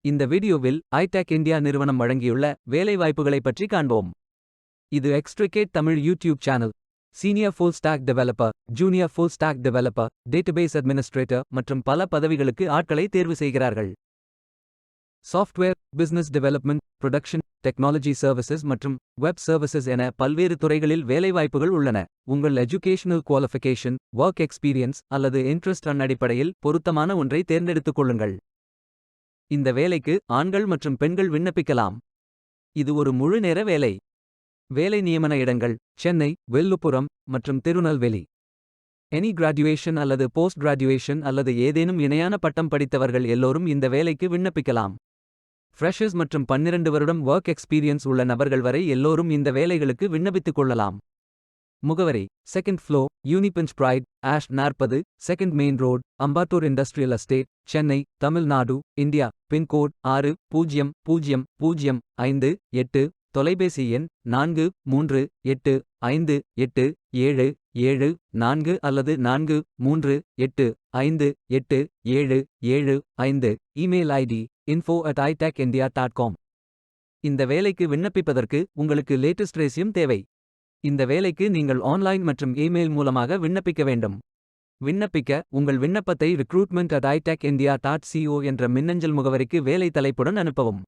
இந்த வீடியோவில் ஐடெக் இந்தியா நிறுவனம் வழங்கியுள்ள வேலைவாய்ப்புகளைப் பற்றி காண்போம். இது extricate Tamil YouTube channel. Senior full stock developer, junior full stock developer, database administrator மற்றும் பல பதவிகளுக்கு ஆட்களை தேர்வு செய்கிறார்கள். Software, business development, production, technology services மற்றும் வெப் சர்வீசஸ் என பல்வேறு துறைகளில் வேலைவாய்ப்புகள் உள்ளன. உங்கள் எஜுகேஷனல் குவாலிஃபிகேஷன், ஒர்க் எக்ஸ்பீரியன்ஸ் அல்லது இன்ட்ரெஸ்ட் அடிப்படையில் பொருத்தமான ஒன்றை தேர்ந்தெடுத்துக் கொள்ளுங்கள். இந்த வேலைக்கு ஆண்கள் மற்றும் பெண்கள் விண்ணப்பிக்கலாம். இது ஒரு முழு நேர வேலை. வேலை நியமன இடங்கள் சென்னை, வில்லுப்புரம் மற்றும் திருநெல்வேலி. எனி கிராஜுவேஷன் அல்லது போஸ்ட் கிராஜுவேஷன் அல்லது ஏதேனும் இணையான பட்டம் படித்தவர்கள் எல்லோரும் இந்த வேலைக்கு விண்ணப்பிக்கலாம். ஃப்ரெஷர்ஸ் மற்றும் 12 வருடம் ஒர்க் எக்ஸ்பீரியன்ஸ் உள்ள நபர்கள் வரை எல்லோரும் இந்த வேலைகளுக்கு விண்ணப்பித்துக் கொள்ளலாம். முகவரி: செகண்ட் ஃப்ளோர், யூனிபஞ்ச் பிரைட், ஆஷ் 40, second main road, Ambattur industrial estate, Chennai, Tamil Nadu, India. Pincode 600058. தொலைபேசி எண் 43858777 அல்லது 43858777. Email ID info@itechindia.com. இந்த வேலைக்கு விண்ணப்பிப்பதற்கு உங்களுக்கு லேட்டஸ்ட் ரெஸ்யூம் தேவை. இந்த வேலைக்கு நீங்கள் ஆன்லைன் மற்றும் இமெயில் மூலமாக விண்ணப்பிக்க வேண்டும். விண்ணப்பிக்க உங்கள் விண்ணப்பத்தை recruitment@itechindia.co என்ற மின்னஞ்சல் முகவரிக்கு வேலை தலைப்புடன் அனுப்பவும்.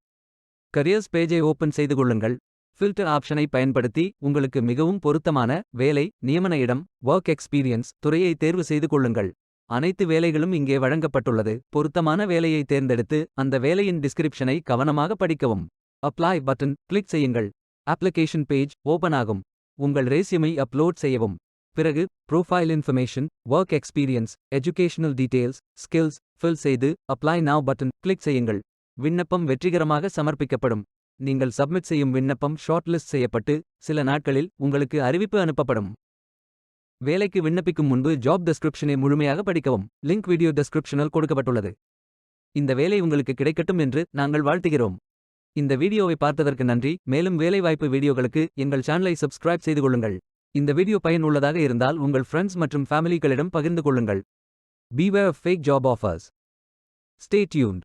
கரியர்ஸ் பேஜை ஓபன் செய்து கொள்ளுங்கள். ஃபில்டர் ஆப்ஷனை பயன்படுத்தி உங்களுக்கு மிகவும் பொருத்தமான வேலை, நியமன இடம், ஒர்க் எக்ஸ்பீரியன்ஸ் துறையை தேர்வு செய்து கொள்ளுங்கள். அனைத்து வேலைகளும் இங்கே வழங்கப்பட்டுள்ளது. பொருத்தமான வேலையை தேர்ந்தெடுத்து அந்த வேலையின் டிஸ்கிரிப்ஷனை கவனமாக படிக்கவும். அப்ளை பட்டன் கிளிக் செய்யுங்கள். அப்ளிகேஷன் பேஜ் ஓபன் ஆகும். உங்கள் ரெஸ்யூமை அப்லோட் செய்யவும். பிறகு profile information, work experience, educational details, skills fill செய்து அப்ளை நவ் பட்டன் கிளிக் செய்யுங்கள். விண்ணப்பம் வெற்றிகரமாக சமர்ப்பிக்கப்படும். நீங்கள் சப்மிட் செய்யும் விண்ணப்பம் ஷார்ட்லிஸ்ட் செய்யப்பட்டு சில நாட்களில் உங்களுக்கு அறிவிப்பு அனுப்பப்படும். வேலைக்கு விண்ணப்பிக்கும் முன்பு ஜாப் டெஸ்கிரிப்ஷனை முழுமையாக படிக்கவும். லிங்க் வீடியோ டெஸ்கிரிப்ஷனில் கொடுக்கப்பட்டுள்ளது. இந்த வேலை உங்களுக்கு கிடைக்கட்டும் என்று நாங்கள் வாழ்த்துகிறோம். இந்த வீடியோவை பார்த்ததற்கு நன்றி. மேலும் வேலைவாய்ப்பு வீடியோகளுக்கு எங்கள் சேனலை சப்ஸ்கிரைப் செய்து கொள்ளுங்கள். இந்த வீடியோ பயனுள்ளதாக இருந்தால் உங்கள் ஃப்ரெண்ட்ஸ் மற்றும் ஃபேமிலிகளிடம் பகிர்ந்து கொள்ளுங்கள். Beware of fake job offers. Stay tuned.